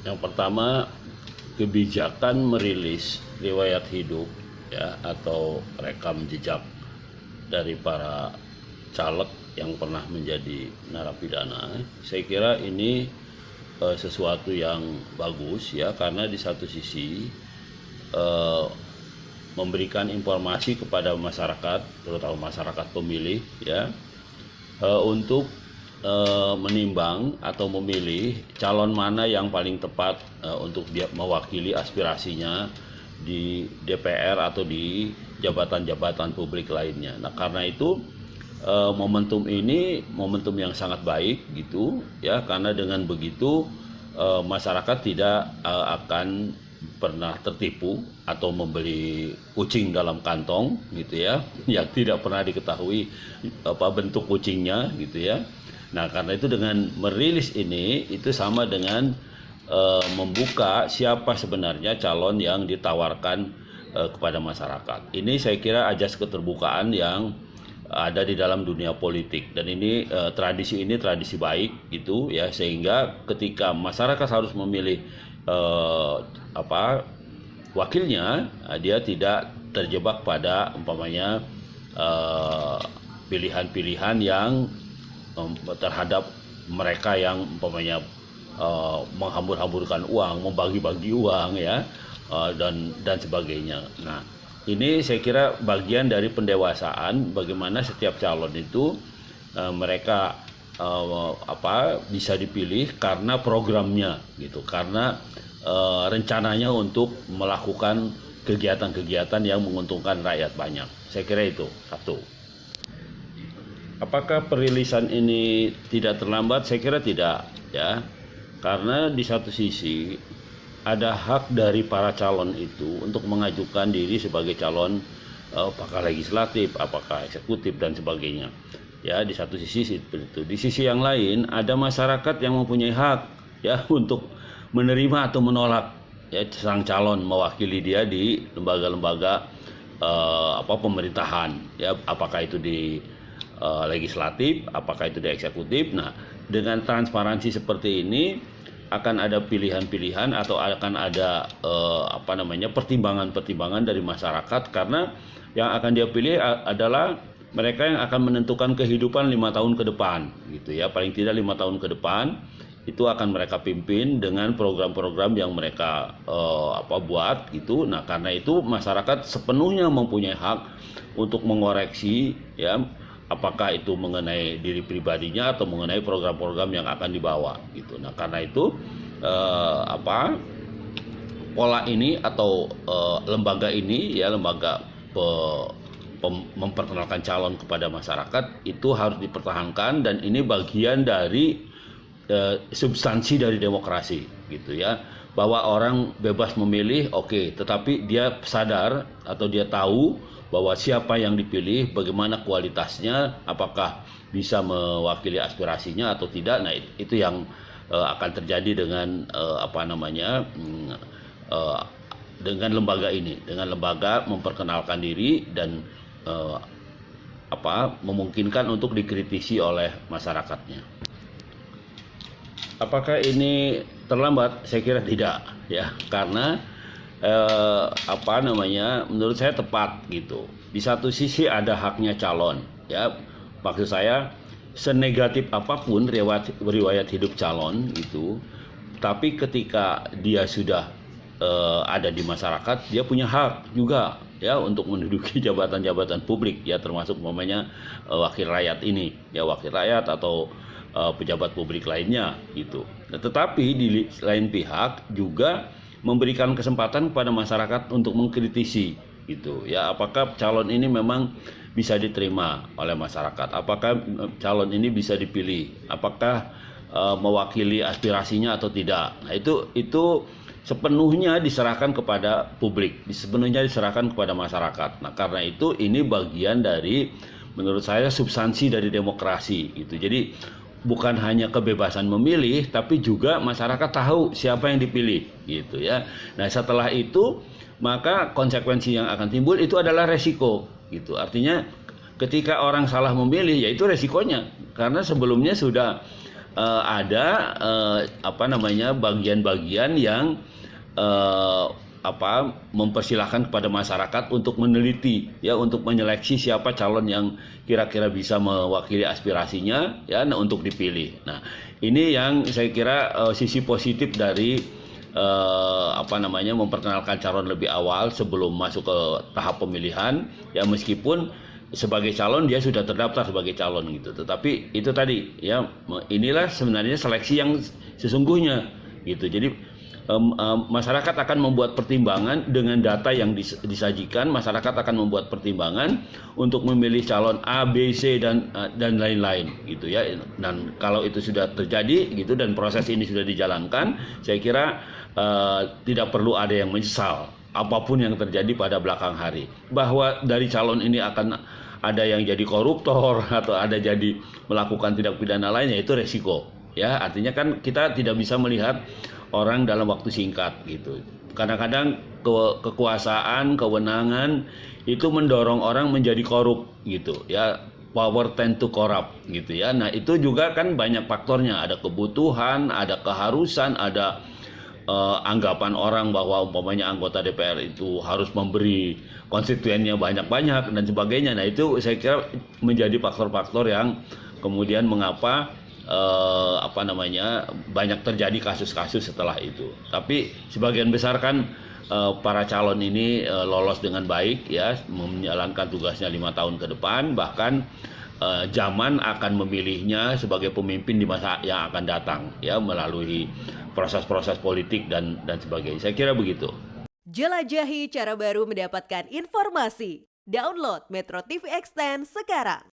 Yang pertama, kebijakan merilis riwayat hidup ya atau rekam jejak dari para caleg yang pernah menjadi narapidana. Saya kira ini sesuatu yang bagus ya, karena di satu sisi eh, memberikan informasi kepada masyarakat, terutama masyarakat pemilih ya, untuk menimbang atau memilih calon mana yang paling tepat untuk dia mewakili aspirasinya di DPR atau di jabatan-jabatan publik lainnya. Nah, karena itu momentum ini momentum yang sangat baik gitu ya, karena dengan begitu masyarakat tidak akan pernah tertipu atau membeli kucing dalam kantong gitu ya, yang tidak pernah diketahui apa bentuk kucingnya gitu ya. Nah, karena itu dengan merilis ini itu sama dengan membuka siapa sebenarnya calon yang ditawarkan kepada masyarakat. Ini saya kira ajas keterbukaan yang ada di dalam dunia politik, dan ini tradisi baik gitu ya, sehingga ketika masyarakat harus memilih wakilnya, dia tidak terjebak pada umpamanya pilihan-pilihan yang terhadap mereka yang umpamanya menghambur-hamburkan uang, membagi-bagi uang ya, dan sebagainya. Nah, ini saya kira bagian dari pendewasaan bagaimana setiap calon itu mereka bisa dipilih karena programnya gitu, karena rencananya untuk melakukan kegiatan-kegiatan yang menguntungkan rakyat banyak. Saya kira itu satu. Apakah perilisan ini tidak terlambat? Saya kira tidak ya, karena di satu sisi ada hak dari para calon itu untuk mengajukan diri sebagai calon apakah legislatif, apakah eksekutif dan sebagainya. Ya, di satu sisi seperti itu. Di sisi yang lain ada masyarakat yang mempunyai hak ya untuk menerima atau menolak ya sang calon mewakili dia di lembaga-lembaga pemerintahan ya, apakah itu di legislatif, apakah itu di eksekutif. Nah, dengan transparansi seperti ini akan ada pilihan-pilihan atau akan ada pertimbangan-pertimbangan dari masyarakat, karena yang akan dia pilih adalah mereka yang akan menentukan kehidupan 5 tahun ke depan gitu ya, paling tidak 5 tahun ke depan itu akan mereka pimpin dengan program-program yang mereka buat gitu. Nah, karena itu masyarakat sepenuhnya mempunyai hak untuk mengoreksi ya, apakah itu mengenai diri pribadinya atau mengenai program-program yang akan dibawa gitu. Nah, karena itu pola ini atau lembaga ini ya, lembaga memperkenalkan calon kepada masyarakat itu harus dipertahankan, dan ini bagian dari substansi dari demokrasi gitu ya, bahwa orang bebas memilih, oke, tetapi dia sadar atau dia tahu bahwa siapa yang dipilih, bagaimana kualitasnya, apakah bisa mewakili aspirasinya atau tidak. Nah, itu yang akan terjadi dengan dengan lembaga ini, dengan lembaga memperkenalkan diri dan memungkinkan untuk dikritisi oleh masyarakatnya. Apakah ini terlambat? Saya kira tidak ya, karena menurut saya tepat gitu. Di satu sisi ada haknya calon ya, maksud saya senegatif apapun riwayat hidup calon itu, tapi ketika dia sudah ada di masyarakat, dia punya hak juga ya untuk menduduki jabatan-jabatan publik ya, termasuk umpamanya wakil rakyat ini ya, wakil rakyat atau pejabat publik lainnya gitu. Nah, tetapi di lain pihak juga memberikan kesempatan kepada masyarakat untuk mengkritisi gitu ya, apakah calon ini memang bisa diterima oleh masyarakat, apakah calon ini bisa dipilih, apakah mewakili aspirasinya atau tidak. Nah, itu sepenuhnya diserahkan kepada publik, sepenuhnya diserahkan kepada masyarakat. Nah, karena itu ini bagian dari, menurut saya, substansi dari demokrasi gitu. Jadi bukan hanya kebebasan memilih, tapi juga masyarakat tahu siapa yang dipilih gitu ya. Nah, setelah itu maka konsekuensi yang akan timbul itu adalah resiko gitu. Artinya ketika orang salah memilih, ya itu resikonya, karena sebelumnya sudah ada bagian-bagian yang mempersilahkan kepada masyarakat untuk meneliti, ya, untuk menyeleksi siapa calon yang kira-kira bisa mewakili aspirasinya, ya, untuk dipilih. Nah, ini yang saya kira sisi positif dari memperkenalkan calon lebih awal sebelum masuk ke tahap pemilihan, ya, meskipun sebagai calon dia sudah terdaftar sebagai calon gitu. Tetapi itu tadi, ya, inilah sebenarnya seleksi yang sesungguhnya gitu. Jadi masyarakat akan membuat pertimbangan dengan data yang disajikan. Masyarakat akan membuat pertimbangan untuk memilih calon A, B, C dan lain-lain gitu, ya. Dan kalau itu sudah terjadi gitu dan proses ini sudah dijalankan, saya kira tidak perlu ada yang menyesal apapun yang terjadi pada belakang hari. Bahwa dari calon ini akan ada yang jadi koruptor atau ada jadi melakukan tindak pidana lainnya, itu resiko, ya. Artinya kan kita tidak bisa melihat orang dalam waktu singkat gitu. Kadang-kadang kekuasaan, kewenangan itu mendorong orang menjadi korup gitu, ya. Power tend to corrupt gitu, ya. Nah, itu juga kan banyak faktornya, ada kebutuhan, ada keharusan, ada anggapan orang bahwa umpamanya anggota DPR itu harus memberi konstituennya banyak-banyak dan sebagainya. Nah, itu saya kira menjadi faktor-faktor yang kemudian mengapa banyak terjadi kasus-kasus setelah itu. Tapi sebagian besar kan para calon ini lolos dengan baik, ya, menjalankan tugasnya 5 tahun ke depan, bahkan zaman akan memilihnya sebagai pemimpin di masa yang akan datang, ya, melalui proses-proses politik dan sebagainya. Saya kira begitu. Jelajahi cara baru mendapatkan informasi. Download Metro TV Extend sekarang.